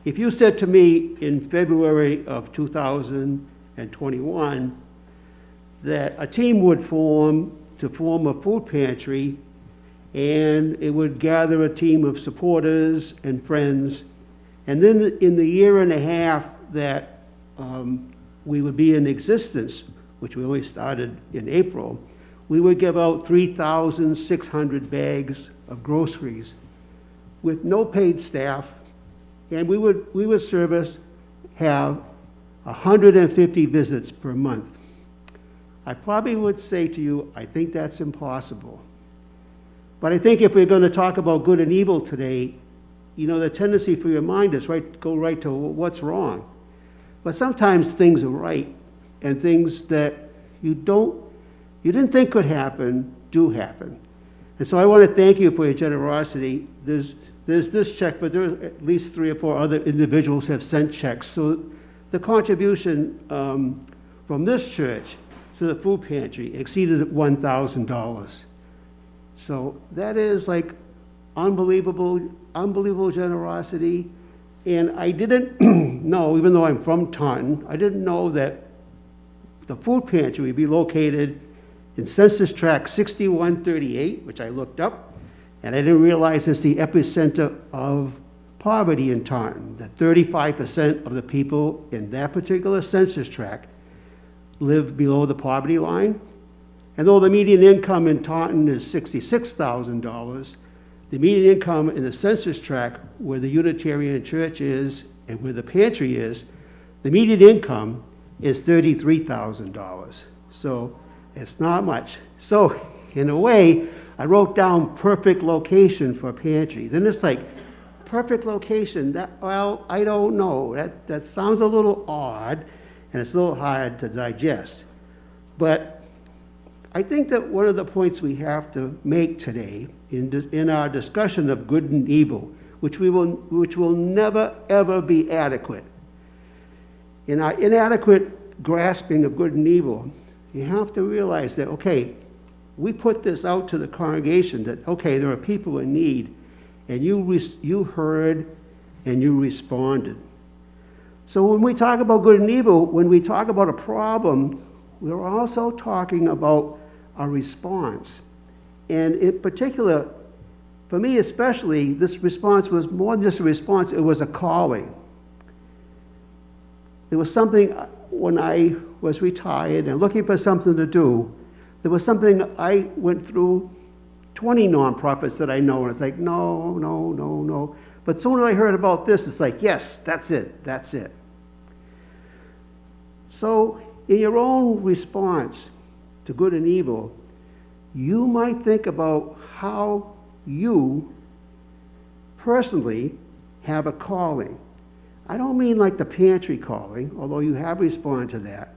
If you said to me in February of 2021 that a team would form to form a food pantry, and it would gather a team of supporters and friends, and then in the year and a half that we would be in existence, which we only started in April, we would give out 3,600 bags of groceries with no paid staff, and we would have 150 visits per month. I probably would say to you, I think that's impossible. But I think if we're going to talk about good and evil today, you know, the tendency for your mind is go right to what's wrong. But sometimes things are right, and things that you didn't think could happen, do happen. And so I want to thank you for your generosity. There's this check, but there are at least 3 or 4 other individuals who have sent checks. So the contribution from this church to the food pantry exceeded $1,000. So that is like unbelievable generosity. And I didn't know, even though I'm from Taunton, I didn't know that the food pantry would be located in Census Tract 6138, which I looked up, and I didn't realize it's the epicenter of poverty in Taunton, that 35% of the people in that particular census tract live below the poverty line. And though the median income in Taunton is $66,000, the median income in the census tract where the Unitarian Church is and where the pantry is, the median income is $33,000. So it's not much. So in a way, I wrote down perfect location for a pantry. Then it's like, perfect location, well, I don't know. That sounds a little odd, and it's a little hard to digest. But I think that one of the points we have to make today in our discussion of good and evil, which will never, ever be adequate, in our inadequate grasping of good and evil, you have to realize that, okay, we put this out to the congregation that, okay, there are people in need, and you heard and you responded. So when we talk about good and evil, when we talk about a problem, we're also talking about a response. And in particular, for me especially, this response was more than just a response, it was a calling. There was something, when I was retired and looking for something to do, there was something I went through 20 nonprofits that I know, and it's like, no. But soon as I heard about this, it's like, yes, that's it. So in your own response to good and evil, you might think about how you personally have a calling. I don't mean like the pantry calling, although you have responded to that,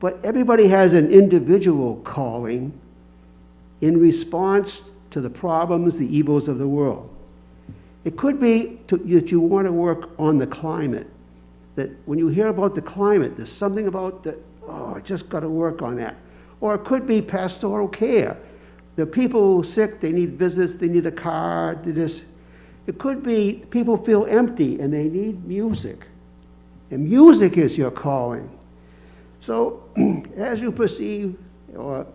but everybody has an individual calling in response to the problems, the evils of the world. It could be that you want to work on the climate, that when you hear about the climate, there's something about that, oh, I just got to work on that. Or it could be pastoral care. The people who are sick, they need visits, they need a car, it could be people feel empty and they need music. And music is your calling. So as you perceive, or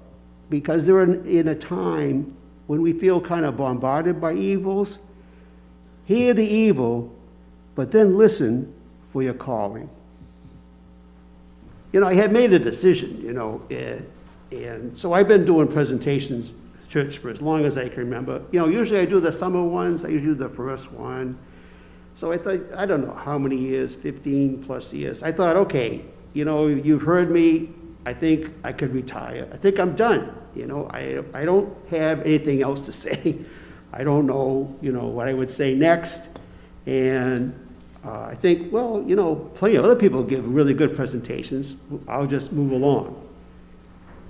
because they're in a time when we feel kind of bombarded by evils, hear the evil, but then listen for your calling. You know, I had made a decision, you know, and so I've been doing presentations at church for as long as I can remember. You know, usually I do the summer ones, I usually do the first one. So I thought, I don't know how many years, 15 plus years. I thought, okay, you know, you've heard me, I think I could retire. I think I'm done, you know, I don't have anything else to say. I don't know, you know, what I would say next. And I think, well, you know, plenty of other people give really good presentations. I'll just move along.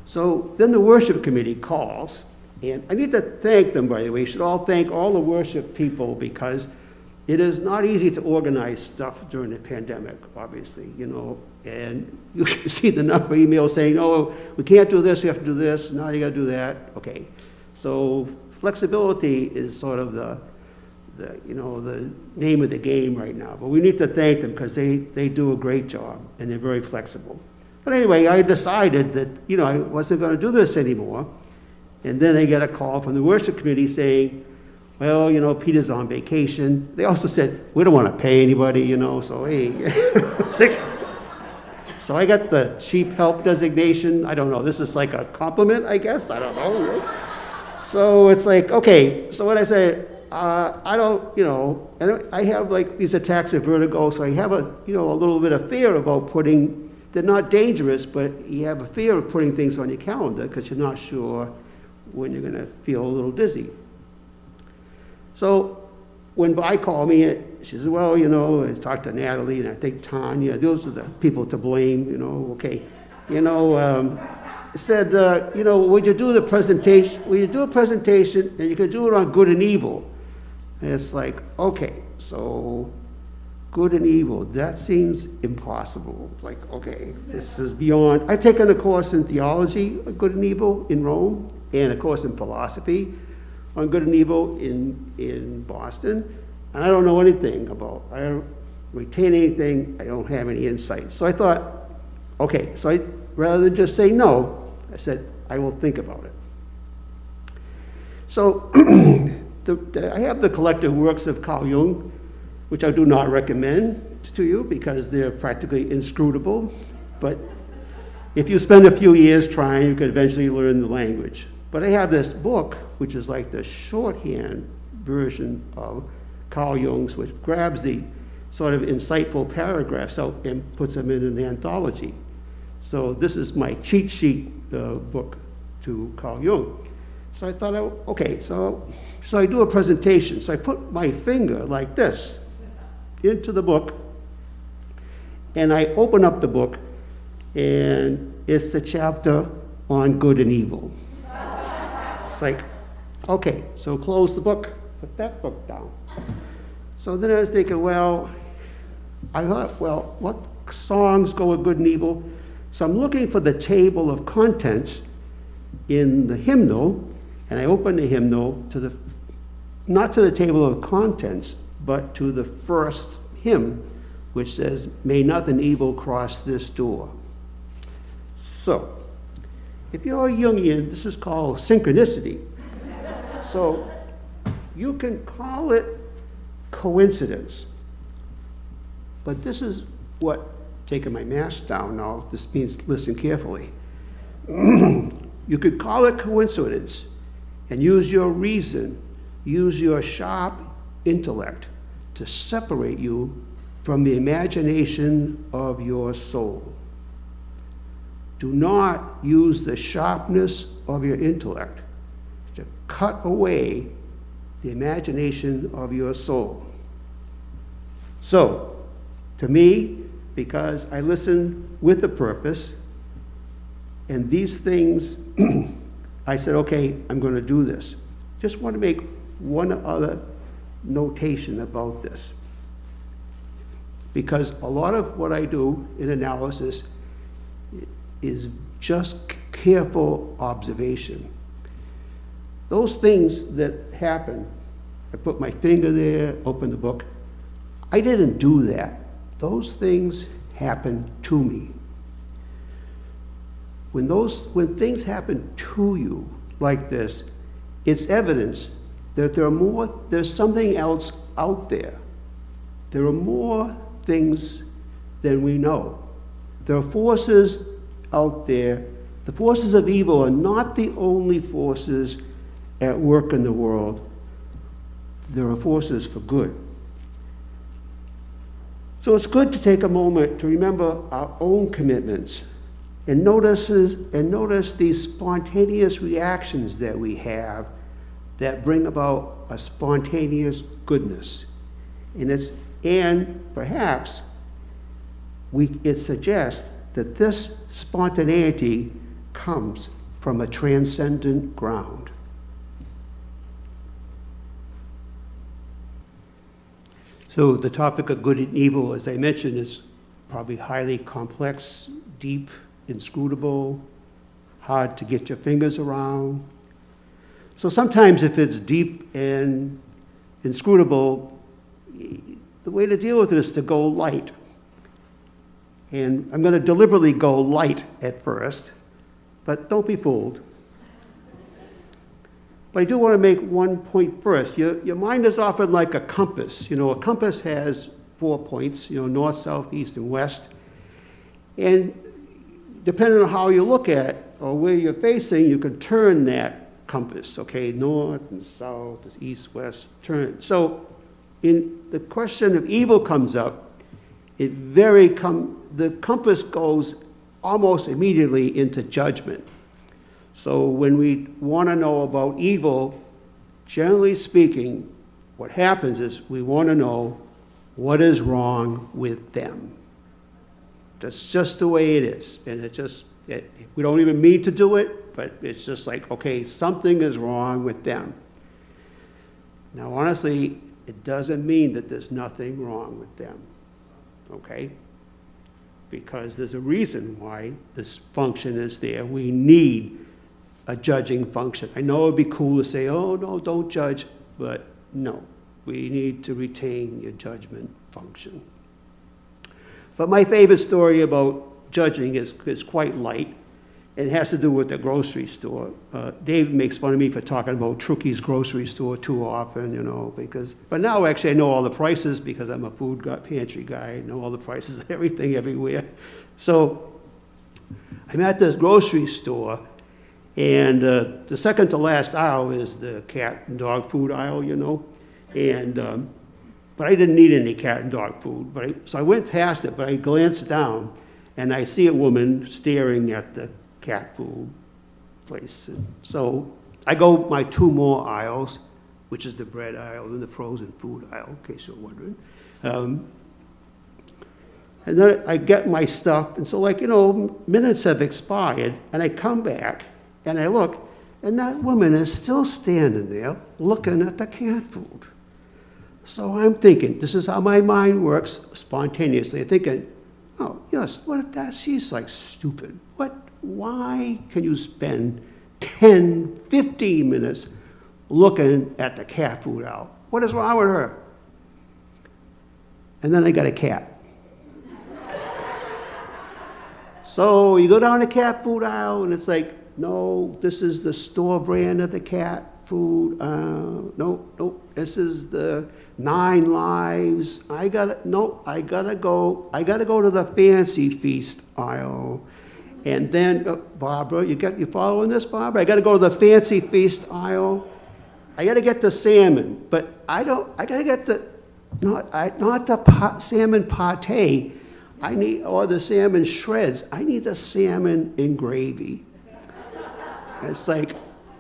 So then the worship committee calls, and I need to thank them, by the way. We should all thank all the worship people, because it is not easy to organize stuff during the pandemic, obviously, you know, and you should see the number of emails saying, oh, we can't do this, we have to do this, now you gotta do that. Okay, so flexibility is sort of the name of the game right now. But we need to thank them because they do a great job and they're very flexible. But anyway, I decided that, I wasn't going to do this anymore. And then I got a call from the worship committee saying, well, Peter's on vacation. They also said, we don't want to pay anybody, so hey. So I got the chief help designation. I don't know, this is like a compliment, I guess? I don't know. So it's like, okay, so when I say, I don't, and I have like these attacks of vertigo, so I have a little bit of fear about they're not dangerous, but you have a fear of putting things on your calendar because you're not sure when you're going to feel a little dizzy. So when Vi called me, she said, well, I talked to Natalie and I think Tanya, those are the people to blame, okay. Said, would you do the presentation? Would you do a presentation and you could do it on good and evil? And it's like, okay, so good and evil, that seems impossible. Like, okay, this is beyond. I've taken a course in theology of good and evil in Rome and a course in philosophy on good and evil in Boston. And I don't know anything I don't retain anything, I don't have any insight. So I thought, okay, so rather than just say no, I said, I will think about it. So I have the collected works of Carl Jung, which I do not recommend to you because they're practically inscrutable. But if you spend a few years trying, you could eventually learn the language. But I have this book, which is like the shorthand version of Carl Jung's, which grabs the sort of insightful paragraphs out and puts them in an anthology. So this is my cheat sheet book to Carl Jung. So I thought, okay, so I do a presentation. So I put my finger like this into the book, and I open up the book, and it's the chapter on good and evil. It's like, okay, so close the book, put that book down. So then I was thinking, I thought, what songs go with good and evil? So I'm looking for the table of contents in the hymnal, and I open the hymnal not to the table of contents, but to the first hymn, which says, may nothing evil cross this door. So, if you're a Jungian, this is called synchronicity. So, you can call it coincidence. But this is what, taking my mask down now, this means listen carefully. You could call it coincidence and use your reason, use your sharp intellect to separate you from the imagination of your soul. Do not use the sharpness of your intellect to cut away the imagination of your soul. So, to me, because I listen with a purpose, and these things, I said, okay, I'm going to do this. Just want to make one other notation about this. Because a lot of what I do in analysis is just careful observation. Those things that happen, I put my finger there, open the book, I didn't do that. Those things happen to me. When things happen to you like this, it's evidence that there's something else out there. There are more things than we know. There are forces out there. The forces of evil are not the only forces at work in the world. There are forces for good. So it's good to take a moment to remember our own commitments and notice these spontaneous reactions that we have that bring about a spontaneous goodness. And perhaps it suggests that this spontaneity comes from a transcendent ground. So the topic of good and evil, as I mentioned, is probably highly complex, deep, inscrutable, hard to get your fingers around. So sometimes if it's deep and inscrutable, the way to deal with it is to go light. And I'm going to deliberately go light at first, but don't be fooled. But I do want to make one point first. Your mind is often like a compass. You know, a compass has 4 points, you know, north, south, east, and west. And depending on how you look at or where you're facing, you can turn that compass, okay, north and south, east, west, turn it. So in the question of evil comes up, the compass goes almost immediately into judgment. So when we want to know about evil, generally speaking, what happens is we want to know what is wrong with them. That's just the way it is. And we don't even mean to do it, but it's just like, okay, something is wrong with them. Now, honestly, it doesn't mean that there's nothing wrong with them, okay? Because there's a reason why this function is there. We need a judging function. I know it'd be cool to say, oh, no, don't judge, but no, we need to retain your judgment function. But my favorite story about judging is quite light. It has to do with the grocery store. Dave makes fun of me for talking about Truckey's grocery store too often, you know, but now actually I know all the prices because I'm a food pantry guy. I know all the prices of everything everywhere. So I'm at this grocery store, and the second to last aisle is the cat and dog food aisle, you know, but I didn't need any cat and dog food. So I went past it, but I glanced down, and I see a woman staring at the cat food place. And so I go my 2 more aisles, which is the bread aisle and the frozen food aisle, in case you're wondering. And then I get my stuff, and so minutes have expired, and I come back, and I look, and that woman is still standing there looking at the cat food. So I'm thinking, this is how my mind works spontaneously, thinking, oh, yes, what if that, she's like stupid. Why can you spend 10, 15 minutes looking at the cat food aisle? What is wrong with her? And then I got a cat. So you go down the cat food aisle, and it's like, no, this is the store brand of the cat food. No, this is the 9 Lives. I gotta go to the fancy feast aisle. And then, Barbara, you following this, Barbara? I gotta go to the fancy feast aisle. I gotta get the salmon, but I gotta get not the salmon pate. Or the salmon shreds. I need the salmon in gravy. It's like,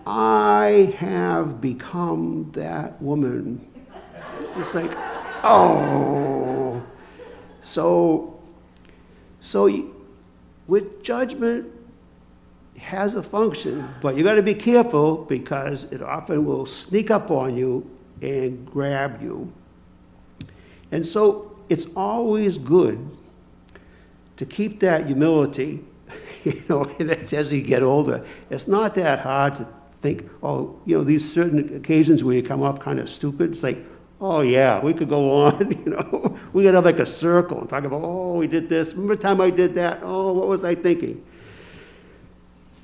I have become that woman. It's like, oh. So with judgment, it has a function, but you got to be careful because it often will sneak up on you and grab you. And so it's always good to keep that humility, and as you get older. It's not that hard to think, these certain occasions where you come off kind of stupid. It's like, oh yeah, we could go on, we could have like a circle and talk about, oh, we did this. Remember the time I did that? Oh, what was I thinking?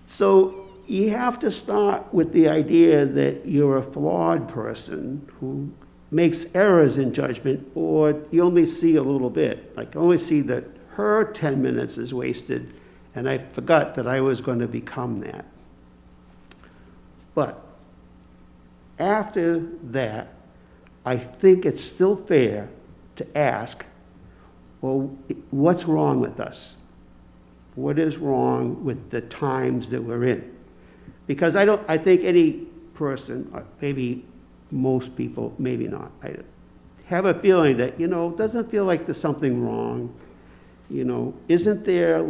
So you have to start with the idea that you're a flawed person who makes errors in judgment, or you only see a little bit. Like, only see that her 10 minutes is wasted, and I forgot that I was going to become that. But after that, I think it's still fair to ask, well, what's wrong with us? What is wrong with the times that we're in? Because I think any person, maybe most people, maybe not, I have a feeling that, doesn't feel like there's something wrong. Isn't there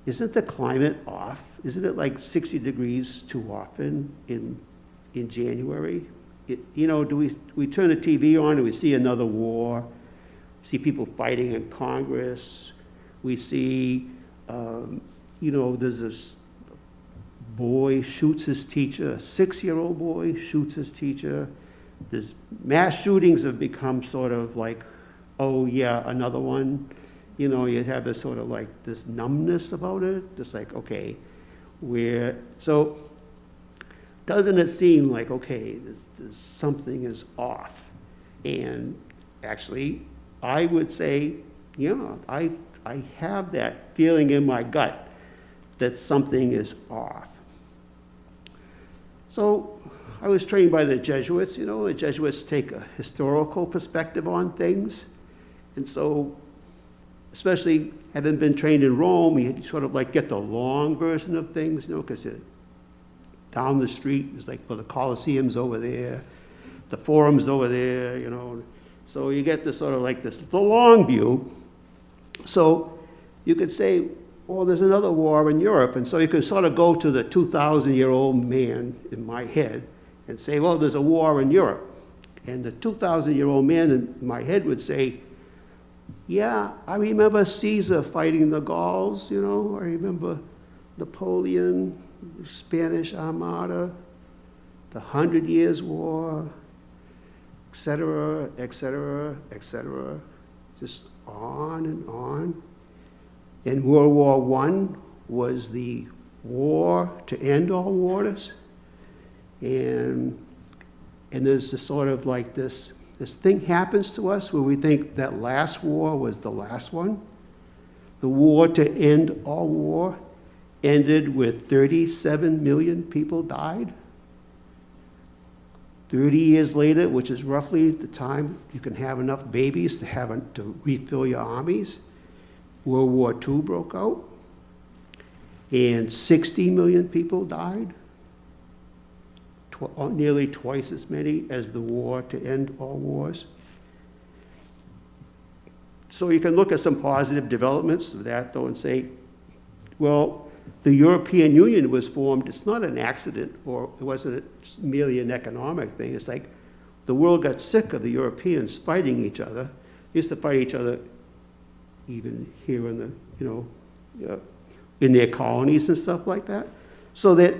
isn't the climate off? Isn't it like 60 degrees too often in January? Do we turn the TV on and we see another war? See people fighting in Congress. We see, there's this boy shoots his teacher, a 6-year-old boy shoots his teacher. There's mass shootings have become sort of like, oh yeah, another one. You know, you have this sort of like this numbness about it. Just like, okay, so doesn't it seem like, okay, there's something is off? And actually, I would say, yeah, I have that feeling in my gut that something is off. So I was trained by the Jesuits. You know, the Jesuits take a historical perspective on things. And so, especially having been trained in Rome, you sort of like get the long version of things, you know, because down the street is like, well, the Colosseum's over there, the Forum's over there, you know. So you get this sort of like this, the long view. So you could say, well, there's another war in Europe. And so you could sort of go to the 2,000-year-old man in my head and say, well, there's a war in Europe. And the 2,000-year-old man in my head would say, yeah, I remember Caesar fighting the Gauls, you know. I remember Napoleon, the Spanish Armada, the 100 Years' War, et cetera, et cetera, et cetera, just on and on. And World War I was the war to end all wars. And there's this sort of like this thing happens to us where we think that last war was the last one. The war to end all war ended with 37 million people died. 30 years later, which is roughly the time you can have enough babies to refill your armies, World War II broke out, and 60 million people died, nearly twice as many as the war to end all wars. So you can look at some positive developments of that, though, and say, well, the European Union was formed. It's not an accident, or it wasn't merely an economic thing. It's like the world got sick of the Europeans fighting each other. They used to fight each other even here in the, you know, in their colonies and stuff like that. So that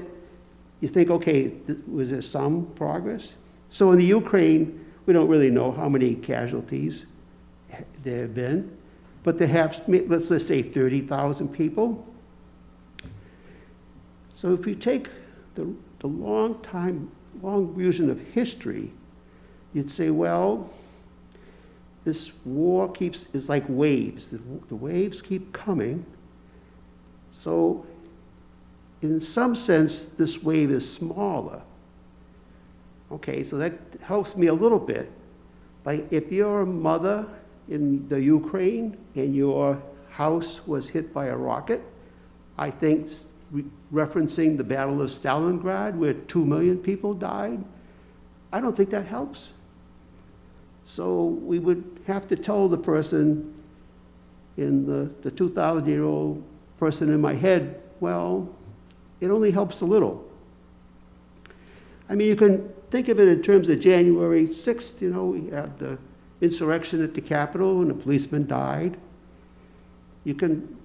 you think, okay, was there some progress? So in the Ukraine, we don't really know how many casualties there have been, but they have, let's say 30,000 people. So if you take the long vision of history, you'd say, well, this war is like waves. The waves keep coming. So in some sense, this wave is smaller. Okay, so that helps me a little bit. Like if you're a mother in the Ukraine and your house was hit by a rocket, I think referencing the Battle of Stalingrad where 2 million people died, I don't think that helps. So we would have to tell the person in the 2,000-year-old person in my head, well, it only helps a little. I mean, you can think of it in terms of January 6th, you know, we had the insurrection at the Capitol and a policeman died. You can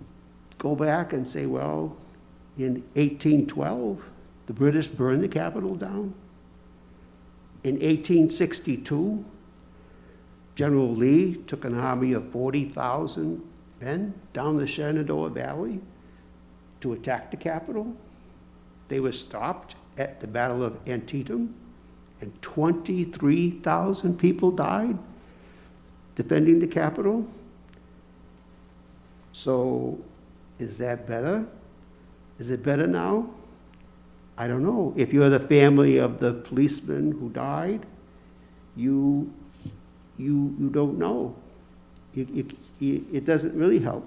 go back and say, well, in 1812, the British burned the Capitol down. In 1862, General Lee took an army of 40,000 men down the Shenandoah Valley to attack the Capitol. They were stopped at the Battle of Antietam, and 23,000 people died defending the Capitol. So is that better? Is it better now? I don't know. If you're the family of the policeman who died, you don't know. It doesn't really help.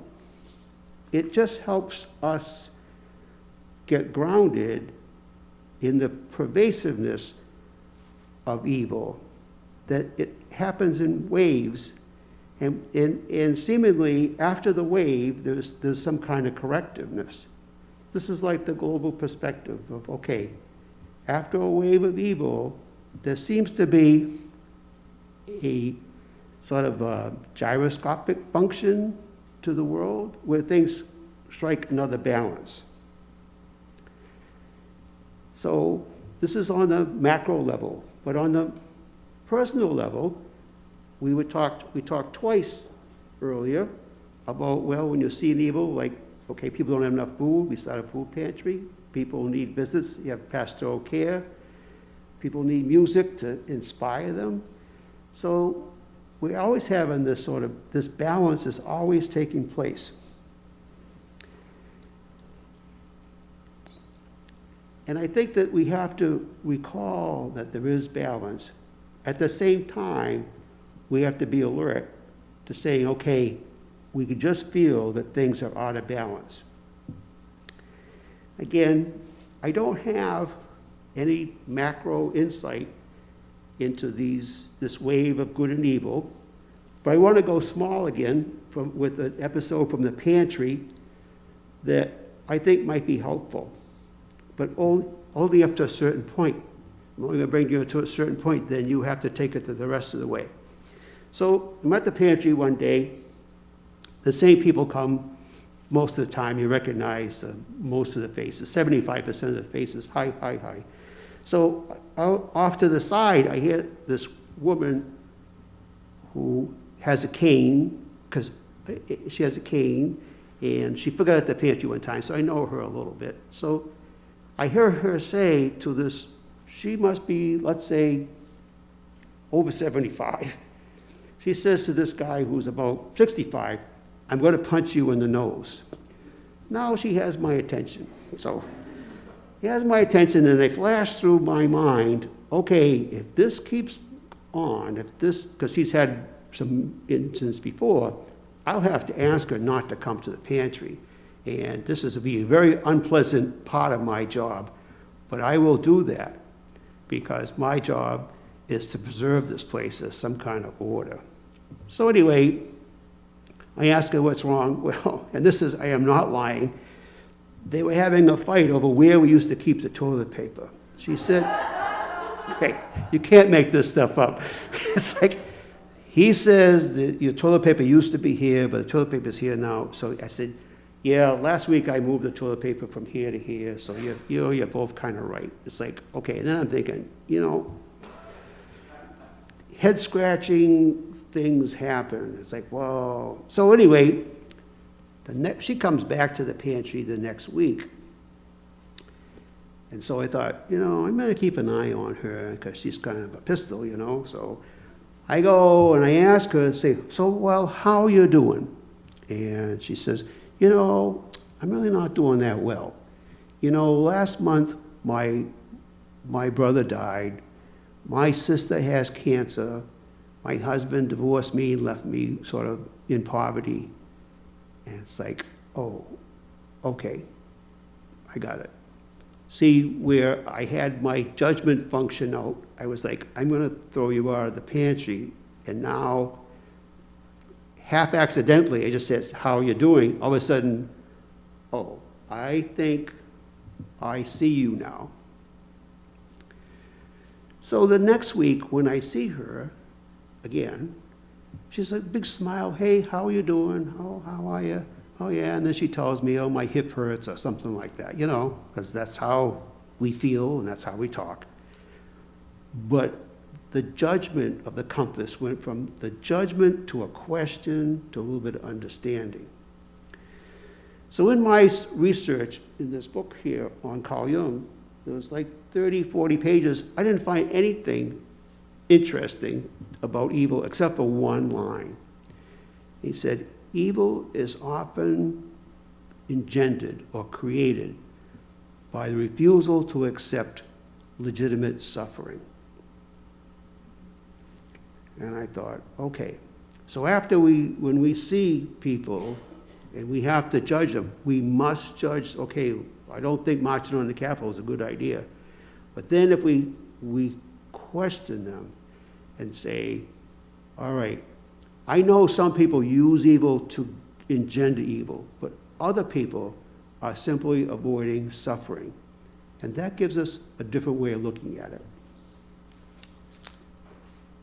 It just helps us get grounded in the pervasiveness of evil, that it happens in waves, and seemingly after the wave, there's some kind of correctiveness. This is like the global perspective of, okay, after a wave of evil, there seems to be a sort of a gyroscopic function to the world where things strike another balance. So this is on the macro level, but on the personal level, we talked twice earlier about, well, when you see an evil, like, okay, people don't have enough food, we start a food pantry. People need visits, you have pastoral care. People need music to inspire them. So we're always having this balance is always taking place. And I think that we have to recall that there is balance. At the same time, we have to be alert to saying, okay, we could just feel that things are out of balance. Again, I don't have any macro insight into this wave of good and evil, but I want to go small again with an episode from the pantry that I think might be helpful, but only up to a certain point. I'm only going to bring you to a certain point, then you have to take it to the rest of the way. So I'm at the pantry one day. The same people come most of the time. You recognize most of the faces, 75% of the faces. Hi, hi, hi. So off to the side, I hear this woman who has a cane, because she has a cane, and she forgot at the pantry one time, so I know her a little bit. So I hear her say to this, she must be, let's say, over 75. She says to this guy who's about 65, I'm going to punch you in the nose. Now she has my attention. So he has my attention, and I flash through my mind, okay, if this keeps on, because she's had some incidents before, I'll have to ask her not to come to the pantry. And this is a very unpleasant part of my job, but I will do that because my job is to preserve this place as some kind of order. So anyway, I asked her what's wrong. Well, and I am not lying, they were having a fight over where we used to keep the toilet paper. She said, hey, you can't make this stuff up. It's like, he says that your toilet paper used to be here, but the toilet paper is here now. So I said, yeah, last week I moved the toilet paper from here to here, so you're both kind of right. It's like, okay, and then I'm thinking, head scratching things happen. It's like, whoa. So anyway, she comes back to the pantry the next week. And so I thought, I'm going to keep an eye on her because she's kind of a pistol, So I go and I ask her, say, so, well, how are you doing? And she says, I'm really not doing that well. Last month, my brother died. My sister has cancer. My husband divorced me and left me sort of in poverty. And it's like, oh, okay, I got it. See, where I had my judgment function out, I was like, I'm going to throw you out of the pantry. And now, half accidentally, I just said, how are you doing? All of a sudden, oh, I think I see you now. So the next week, when I see her again, she's a big smile. Hey, how are you doing? Oh, how are you? Oh, yeah. And then she tells me, oh, my hip hurts or something like that, because that's how we feel and that's how we talk. But the judgment of the compass went from the judgment to a question to a little bit of understanding. So in my research in this book here on Carl Jung, it was like 30, 40 pages. I didn't find anything interesting about evil except for one line. He said, evil is often engendered or created by the refusal to accept legitimate suffering. And I thought, okay, so when we see people and we have to judge them, we must judge, okay, I don't think marching on the Capitol is a good idea. But then if we question them and say, all right, I know some people use evil to engender evil, but other people are simply avoiding suffering. And that gives us a different way of looking at it.